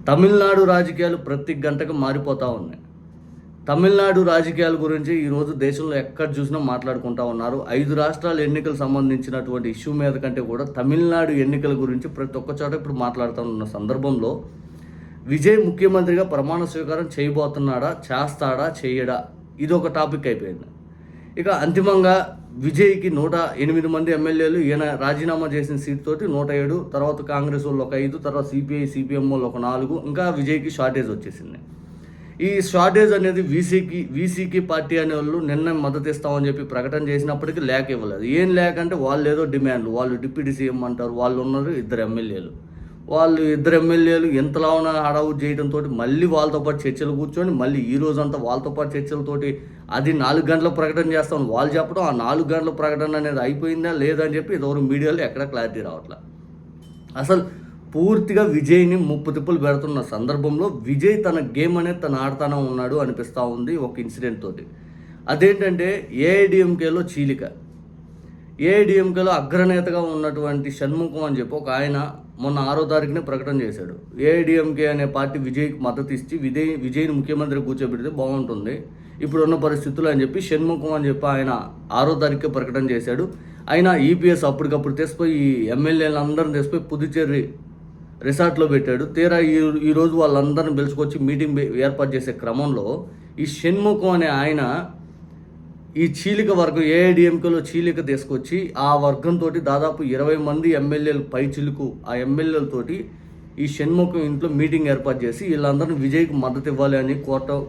తమిళనాడు రాజకీయాలు ప్రతి గంటకు మారిపోతూ ఉన్నాయి. తమిళనాడు రాజకీయాల గురించి ఈరోజు దేశంలో ఎక్కడ చూసినా మాట్లాడుకుంటూ ఉన్నారు. 5 రాష్ట్రాల ఎన్నికలు సంబంధించినటువంటి ఇష్యూ మీద కంటే కూడా తమిళనాడు ఎన్నికల గురించి ప్రతి ఒక్క చోట ఇప్పుడు మాట్లాడుతున్న సందర్భంలో విజయ్ ముఖ్యమంత్రిగా ప్రమాణ స్వీకారం చేయబోతున్నాడా, చేస్తాడా, చేయడా, ఇది ఒక టాపిక్ అయిపోయింది. ఇక అంతిమంగా విజయ్కి 108 మంది ఎమ్మెల్యేలు, ఈయన రాజీనామా చేసిన సీట్ తోటి 107, తర్వాత కాంగ్రెస్ వాళ్ళు ఒక 5, తర్వాత సిపిఐ సిపిఎం వాళ్ళు ఒక 4, ఇంకా విజయ్కి షార్టేజ్ వచ్చేసింది. ఈ షార్టేజ్ అనేది వీసీకి పార్టీ అనే వాళ్ళు నిన్న మద్దతు ఇస్తామని చెప్పి ప్రకటన చేసినప్పటికీ లేక ఇవ్వలేదు. ఏం లేక అంటే వాళ్ళు ఏదో డిమాండ్లు, వాళ్ళు డిప్యూటీ సీఎం అంటారు, వాళ్ళు ఉన్నారు 2 ఎమ్మెల్యేలు. వాళ్ళు 2 ఎమ్మెల్యేలు ఎంతలా ఉన్న హడావుడి చేయడంతో మళ్ళీ వాళ్ళతో పాటు చర్చలు కూర్చొని మళ్ళీ ఈ రోజంతా వాళ్ళతో పాటు చర్చలతోటి అది 4 గంటల ప్రకటన చేస్తామని వాళ్ళు చెప్పడం, ఆ 4 గంటల ప్రకటన అనేది అయిపోయిందా లేదా అని చెప్పి ఎవరు మీడియాలో ఎక్కడ క్లారిటీ రావట్లా. అసలు పూర్తిగా విజయ్ని ముప్పు తిప్పులు పెడుతున్న సందర్భంలో విజయ్ తన గేమ్ అనేది తను ఆడుతానే ఉన్నాడు అనిపిస్తూ ఉంది ఒక ఇన్సిడెంట్ తోటి. అదేంటంటే ఏఐడిఎంకేలో చీలిక. ఏఐడిఎంకేలో అగ్రనేతగా ఉన్నటువంటి షణ్ముఖం అని చెప్పి ఒక ఆయన మొన్న 6వ తారీఖునే ప్రకటన చేశాడు. ఏఐడిఎంకే అనే పార్టీ విజయ్కి మద్దతు ఇచ్చి విజయ్ని ముఖ్యమంత్రి కూర్చోబెడితే బాగుంటుంది ఇప్పుడున్న పరిస్థితులు అని చెప్పి షణ్ముఖం అని చెప్పి ఆయన 6వ తారీఖుకే ప్రకటన చేశాడు. ఆయన ఈపీఎస్ అప్పటికప్పుడు తెసిపోయి ఈ ఎమ్మెల్యేలందరిని తెసిపోయి పుదుచ్చేరి రిసార్ట్లో పెట్టాడు. తీరా ఈరోజు వాళ్ళందరిని పిలుచుకొచ్చి మీటింగ్ ఏర్పాటు చేసే క్రమంలో ఈ షణ్ముఖం అనే ఆయన ఈ చీలిక వర్గం ఏఐడిఎంకేలో చీలిక తీసుకొచ్చి ఆ వర్గంతో దాదాపు 20 మంది ఎమ్మెల్యేలు పై చిలుకు ఆ ఎమ్మెల్యేలతోటి ఈ షణ్ముఖం ఇంట్లో మీటింగ్ ఏర్పాటు చేసి వీళ్ళందరినీ విజయ్కి మద్దతు ఇవ్వాలి అని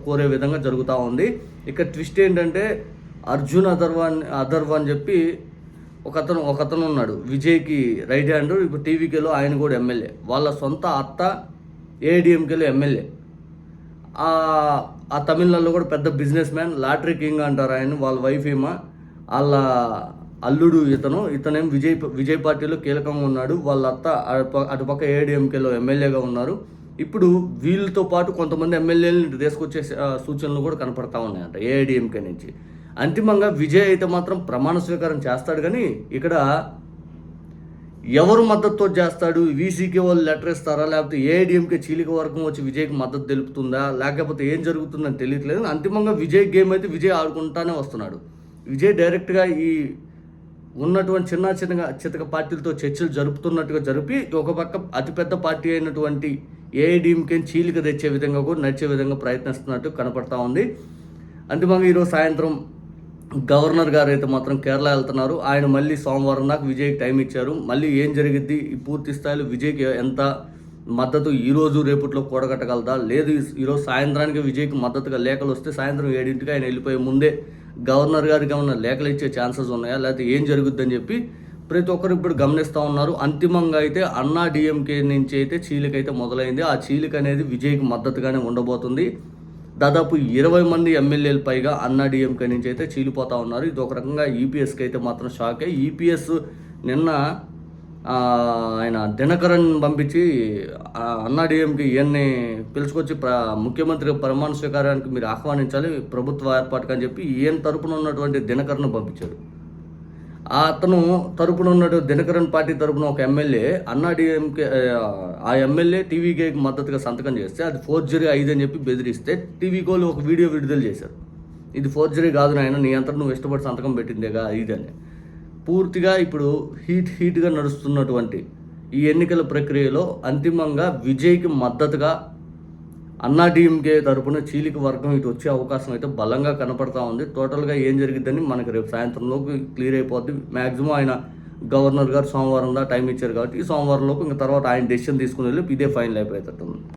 కోరే విధంగా జరుగుతూ ఉంది. ఇక ట్విస్ట్ ఏంటంటే అర్జున్ అథర్వ అని చెప్పి ఒకతను ఉన్నాడు విజయ్కి రైట్ హ్యాండ్. ఇప్పుడు టీవీకేలో ఆయన కూడా ఎమ్మెల్యే. వాళ్ళ సొంత అత్త ఏఐడిఎంకేలో ఎమ్మెల్యే. ఆ తమిళనాడులో కూడా పెద్ద బిజినెస్ మ్యాన్, లాటరీ కింగ్ అంటారు ఆయన. వాళ్ళ వైఫ్ ఏమో వాళ్ళ అల్లుడు ఇతనేం విజయ్ పార్టీలో కీలకంగా ఉన్నాడు. వాళ్ళ అత్త అటుపక్క ఏఐడిఎంకేలో ఎమ్మెల్యేగా ఉన్నారు. ఇప్పుడు వీళ్ళతో పాటు కొంతమంది ఎమ్మెల్యేలను తీసుకొచ్చే సూచనలు కూడా కనపడతా ఉన్నాయంట ఏఐడిఎంకే నుంచి. అంతిమంగా విజయ్ అయితే మాత్రం ప్రమాణ స్వీకారం చేస్తాడు. కానీ ఇక్కడ ఎవరు మద్దతుతో చేస్తాడు? వీసీకి వాళ్ళు లెటర్ ఇస్తారా, లేకపోతే ఏఐడిఎంకే చీలిక వర్గం వచ్చి విజయ్కి మద్దతు తెలుపుతుందా, లేకపోతే ఏం జరుగుతుందని తెలియట్లేదు. అంతిమంగా విజయ్ గేమ్ అయితే విజయ్ ఆడుకుంటానే వస్తున్నాడు. విజయ్ డైరెక్ట్గా ఈ ఉన్నటువంటి చితక పార్టీలతో చర్చలు జరుపుతున్నట్టుగా జరిపి ఒక పక్క అతిపెద్ద పార్టీ అయినటువంటి ఏఐడిఎంకేని చీలిక తెచ్చే విధంగా కూడా నడిచే విధంగా ప్రయత్నిస్తున్నట్టు కనపడతా ఉంది. అంతిమంగా ఈరోజు సాయంత్రం గవర్నర్ గారు అయితే మాత్రం కేరళ వెళ్తున్నారు. ఆయన మళ్ళీ సోమవారం దాకా విజయ్కి టైం ఇచ్చారు. మళ్ళీ ఏం జరిగిద్ది, ఈ పూర్తి స్థాయిలో విజయ్కి ఎంత మద్దతు ఈరోజు రేపట్లో కూడగట్టగలదా, లేదు ఈరోజు సాయంత్రానికి విజయ్కి మద్దతుగా లేఖలు వస్తే సాయంత్రం 7ంటికి ఆయన వెళ్ళిపోయే ముందే గవర్నర్ గారికి ఏమన్నా లేఖలు ఇచ్చే ఛాన్సెస్ ఉన్నాయా, లేకపోతే ఏం జరుగుద్దని చెప్పి ప్రతి ఒక్కరు ఇప్పుడు గమనిస్తూ ఉన్నారు. అంతిమంగా అయితే అన్నా డిఎంకే నుంచి అయితే చీలిక అయితే మొదలైంది. ఆ చీలిక అనేది విజయ్కి మద్దతుగానే ఉండబోతుంది. దాదాపు 20 మంది ఎమ్మెల్యేలు పైగా అన్నా డిఎంకే నుంచి అయితే చీలిపోతూ ఉన్నారు. ఇది ఒక రకంగా ఈపీఎస్కి అయితే మాత్రం షాకే. ఈపీఎస్ నిన్న ఆయన దినకరన్ పంపించి అన్నా డిఎంకే ఈయన్ని పిలుచుకొచ్చి ముఖ్యమంత్రి ప్రమాణ స్వీకారానికి మీరు ఆహ్వానించాలి ప్రభుత్వ ఏర్పాటుకు అని చెప్పి ఈయన తరపున ఉన్నటువంటి దినకరన్ పంపించాడు. అతను తరపున ఉన్నటువంటి దినకరన్ పార్టీ తరపున ఒక ఎమ్మెల్యే అన్నా డిఎంకే ఆ ఎమ్మెల్యే టీవీకేకి మద్దతుగా సంతకం చేస్తే అది ఫోర్జరీ 5 అని చెప్పి బెదిరిస్తే టీవీకోలు ఒక వీడియో విడుదల చేశారు. ఇది ఫోర్జరీ కాదు నాయన, నీ అంతా నువ్వు ఇష్టపడి సంతకం పెట్టిందేగా ఇదని. పూర్తిగా ఇప్పుడు హీట్గా నడుస్తున్నటువంటి ఈ ఎన్నికల ప్రక్రియలో అంతిమంగా విజయ్కి మద్దతుగా అన్నా డిఎంకే తరపున చీలిక వర్గం ఇటు వచ్చే అవకాశం అయితే బలంగా కనపడతా ఉంది. టోటల్గా ఏం జరిగిద్దని మనకు రేపు సాయంత్రంలోకి క్లియర్ అయిపోద్ది. మ్యాక్సిమం ఆయన గవర్నర్ గారు సోమవారం దా టైం ఇచ్చారు కాబట్టి ఈ సోమవారంలోపు ఇంకా తర్వాత ఆయన డెసిషన్ తీసుకుని వెళ్ళి ఇదే ఫైనల్ అయిపోయేటట్టుంది.